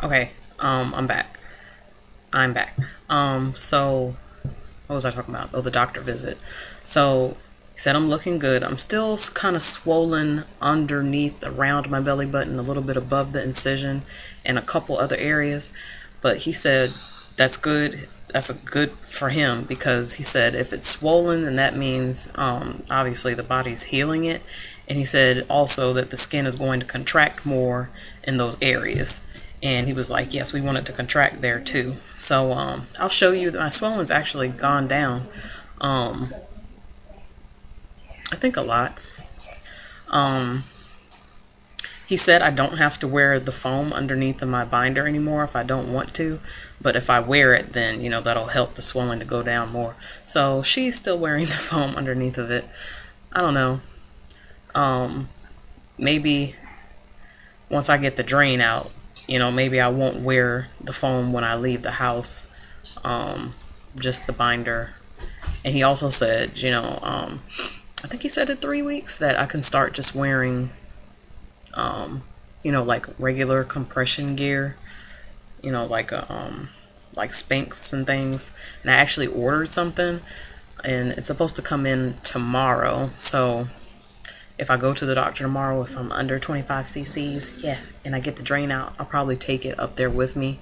Okay, I'm back. I'm back. So what was I talking about? Oh, the doctor visit. So he said I'm looking good. I'm still kind of swollen underneath, around my belly button, a little bit above the incision, and a couple other areas. But he said that's good. That's a good for him because he said if it's swollen, then that means obviously the body's healing it. And he said also that the skin is going to contract more in those areas. And he was like, yes, we want it to contract there too. So I'll show you that my swelling's actually gone down. Um, I think a lot. Um, he said I don't have to wear the foam underneath of my binder anymore if I don't want to. But if I wear it, then, that'll help the swelling to go down more. So she's still wearing the foam underneath of it. I don't know. Um, Maybe once I get the drain out, maybe I won't wear the foam when I leave the house. Um, just the binder. And he also said, I think he said in 3 weeks that I can start just wearing, like regular compression gear, like Spanx and things. And I actually ordered something, and it's supposed to come in tomorrow. So if I go to the doctor tomorrow, if I'm under 25 cc's, yeah, and I get the drain out, I'll probably take it up there with me,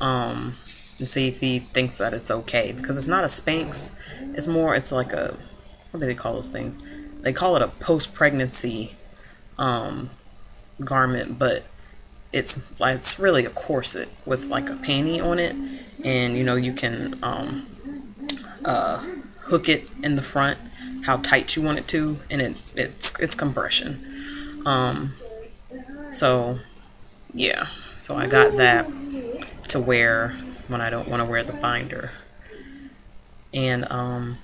and see if he thinks that it's okay. Because it's not a Spanx, it's like a, what do they call those things? They call it a post-pregnancy garment, but it's really a corset with like a panty on it, and you can hook it in the front how tight you want it to, and it's compression. Um, so yeah, so I got that to wear when I don't want to wear the binder, and I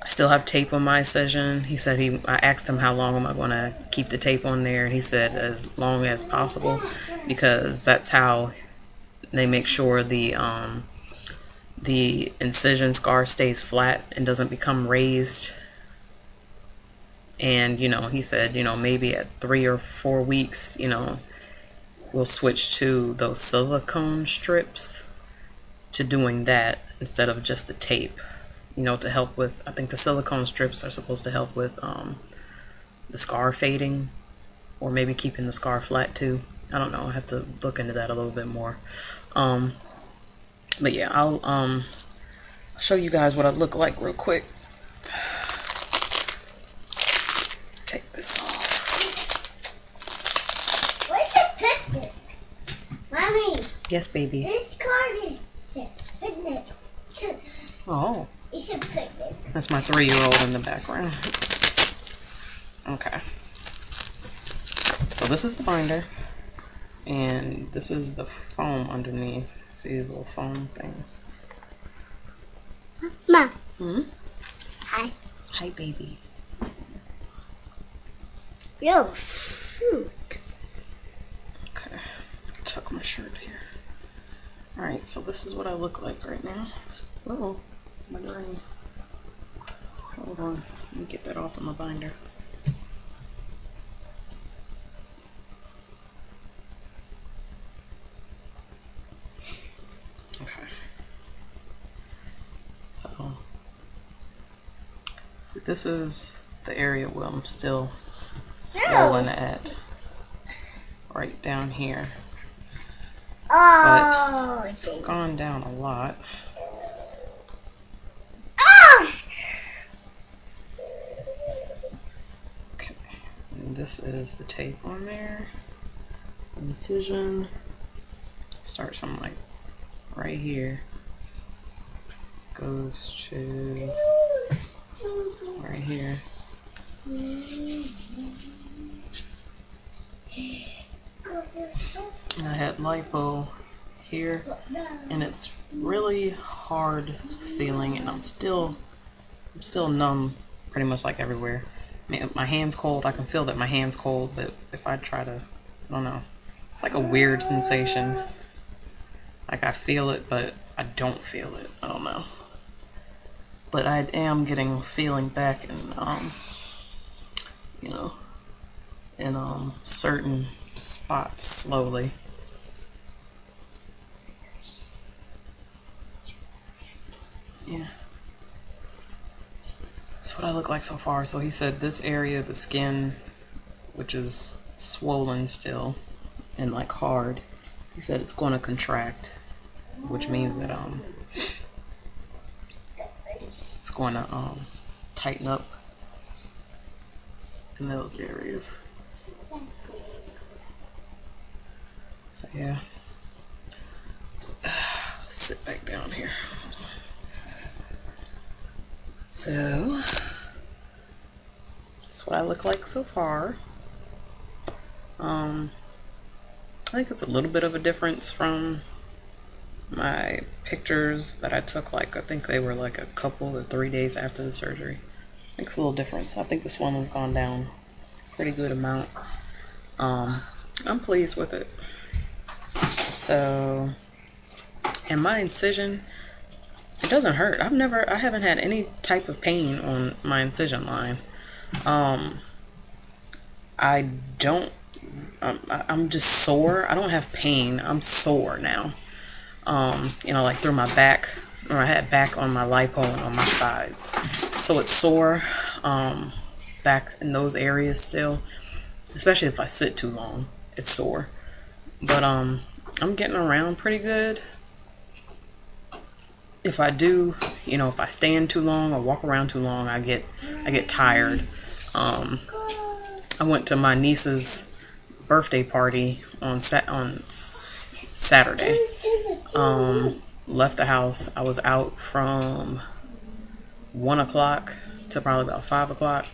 still have tape on my incision. He said I asked him how long am I going to keep the tape on there, and he said as long as possible, because that's how they make sure the incision scar stays flat and doesn't become raised. And he said maybe at 3 or 4 weeks we'll switch to those silicone strips, to doing that instead of just the tape, to help with, I think the silicone strips are supposed to help with the scar fading, or maybe keeping the scar flat too. I don't know. I have to look into that a little bit more. Um, but yeah, I'll show you guys what I look like real quick. Take this off. Where's the picture? Mommy. Yes, baby. This card is just picnic. Oh. It's a picnic. That's my 3-year-old in the background. Okay. So this is the binder. And this is the foam underneath. See these little foam things? Mom. Hmm? Hi. Hi, baby. Yo, fruit. Okay. Tuck my shirt here. Alright, so this is what I look like right now. Oh, my drain. Hold on. Let me get that off of my binder. Okay. So this is the area where I'm still swollen at. Right down here. Oh, but it's gone down a lot. Okay, and this is the tape on there. Incision starts from like right here, goes to right here. And I had lipo here, and it's really hard feeling, and I'm still numb pretty much like everywhere. My hand's cold. I can feel that my hand's cold, but if I try to, I don't know. It's like a weird sensation. Like I feel it, but I don't feel it. I don't know. But I am getting feeling back in, in certain spots slowly. what I look like so far. So he said this area, the skin, which is swollen still and like hard, he said it's going to contract, which means that it's going to tighten up in those areas. So yeah, sit back down here. So that's what I look like so far. I think it's a little bit of a difference from my pictures that I took, like I think they were like a couple or 3 days after the surgery. I think it's a little difference. I think the swelling's gone down a pretty good amount. I'm pleased with it. So, and my incision, it doesn't hurt. I haven't had any type of pain on my incision line. I don't, I'm just sore. I don't have pain. I'm sore now. Like through my back, or I had back on my lipo and on my sides. So it's sore, back in those areas still, especially if I sit too long, it's sore. But, I'm getting around pretty good. If I do, if I stand too long or walk around too long, I get tired. I went to my niece's birthday party on Saturday. Left the house. I was out from 1 o'clock to probably about 5 o'clock,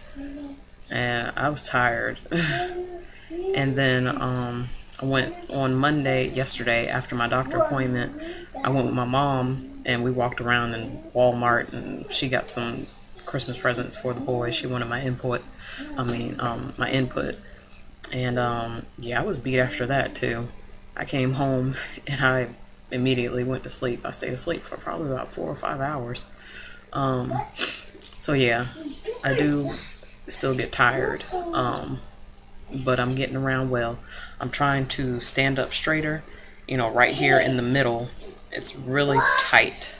and I was tired. And then I went on Monday, yesterday, after my doctor appointment. I went with my mom and we walked around in Walmart, and she got some Christmas presents for the boys. She wanted my input. My input. And I was beat after that too. I came home and I immediately went to sleep. I stayed asleep for probably about 4 or 5 hours. So yeah, I do still get tired. But I'm getting around well. I'm trying to stand up straighter, right here in the middle. It's really tight.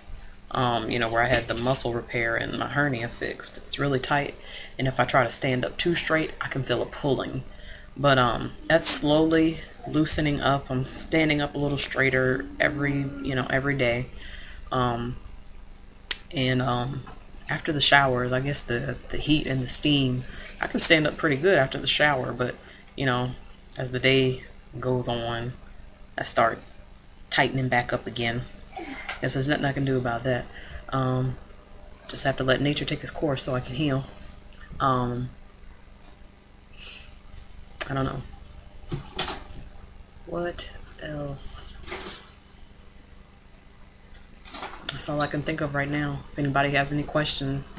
Where I had the muscle repair and my hernia fixed. It's really tight. And if I try to stand up too straight, I can feel it pulling. But that's slowly loosening up. I'm standing up a little straighter every day. After the showers, I guess the heat and the steam, I can stand up pretty good after the shower, but as the day goes on, I start tightening back up again. Guess there's nothing I can do about that. Just have to let nature take its course so I can heal. I don't know. What else? That's all I can think of right now. If anybody has any questions,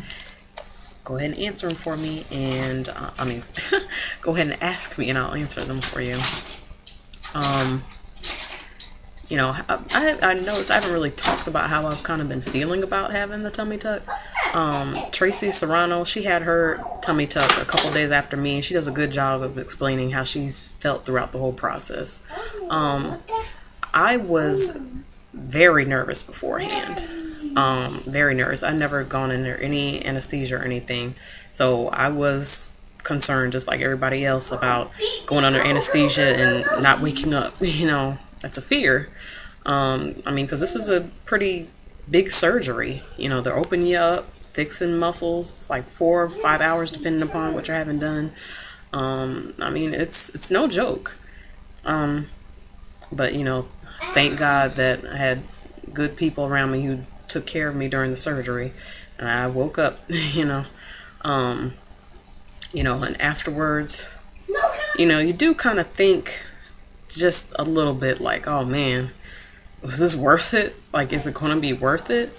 go ahead and answer them for me, and go ahead and ask me and I'll answer them for you. I noticed I haven't really talked about how I've kind of been feeling about having the tummy tuck. Tracy Serrano, she had her tummy tuck a couple days after me, and she does a good job of explaining how she's felt throughout the whole process. I was very nervous beforehand. Very nervous. I'd never gone under any anesthesia or anything, so I was concerned just like everybody else about going under anesthesia and not waking up. That's a fear. Because this is a pretty big surgery. They're opening you up, fixing muscles. It's like 4 or 5 hours depending upon what you're having done. It's no joke. But thank God that I had good people around me who took care of me during the surgery, and I woke up. And afterwards, you do kind of think just a little bit like, oh man, was this worth it? Like, is it going to be worth it?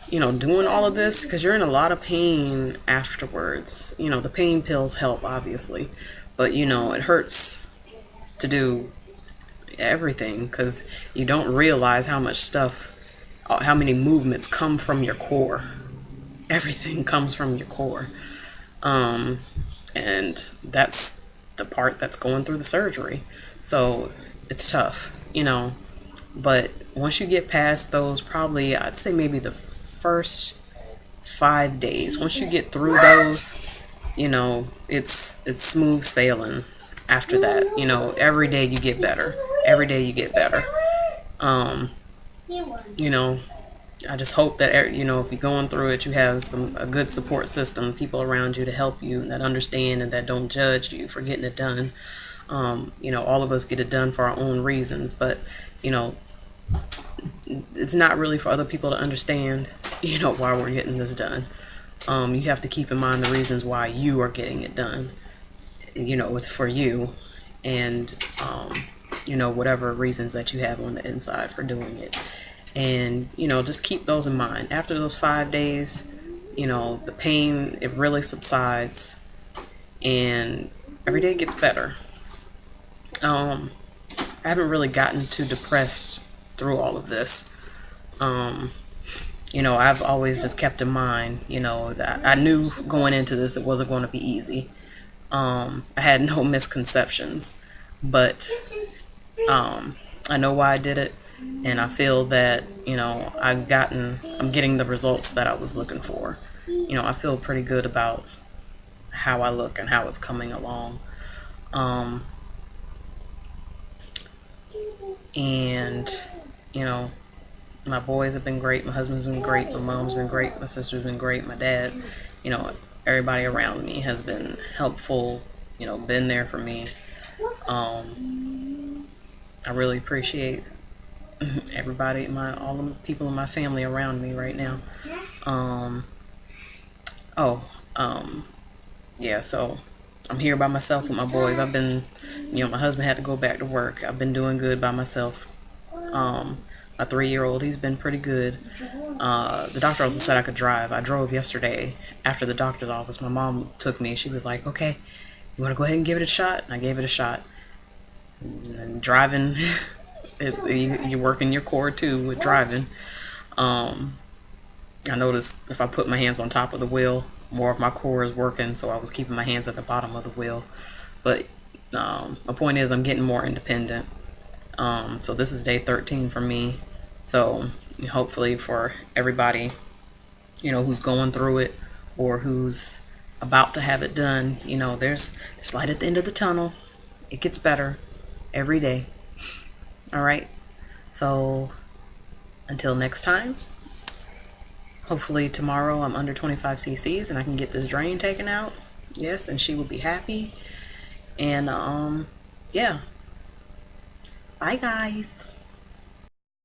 Doing all of this, because you're in a lot of pain afterwards. The pain pills help, obviously, but it hurts to do everything, because you don't realize how much stuff, how many movements come from your core. Everything comes from your core. And that's the part that's going through the surgery. So it's tough, but once you get past those, probably I'd say maybe the first 5 days. Once you get through those, it's smooth sailing after that. Every day you get better. Every day you get better. You know, I just hope that if you're going through it, you have a good support system, people around you to help you that understand and that don't judge you for getting it done. All of us get it done for our own reasons, but it's not really for other people to understand, why we're getting this done. You have to keep in mind the reasons why you are getting it done. It's for you, and whatever reasons that you have on the inside for doing it. And just keep those in mind. After those 5 days, the pain, it really subsides, and every day gets better. I haven't really gotten too depressed through all of this. I've always just kept in mind, that I knew going into this it wasn't going to be easy. I had no misconceptions, but I know why I did it, and I feel that I'm getting the results that I was looking for. I feel pretty good about how I look and how it's coming along. And my boys have been great, my husband's been great, my mom's been great, my sister's been great, my dad, everybody around me has been helpful, been there for me. I really appreciate everybody, all the people in my family around me right now. Yeah, so I'm here by myself with my boys. I've been, my husband had to go back to work. I've been doing good by myself. My 3-year-old, he's been pretty good. The doctor also said I could drive. I drove yesterday after the doctor's office. My mom took me. She was like, okay, you want to go ahead and give it a shot? And I gave it a shot. And driving, you're working your core too with driving. I noticed if I put my hands on top of the wheel, more of my core is working, so I was keeping my hands at the bottom of the wheel. But my point is I'm getting more independent. So this is day 13 for me. So hopefully for everybody, who's going through it or who's about to have it done, there's light at the end of the tunnel. It gets better every day. All right. So until next time, hopefully tomorrow I'm under 25 cc's and I can get this drain taken out. Yes, and she will be happy. And yeah. Bye guys.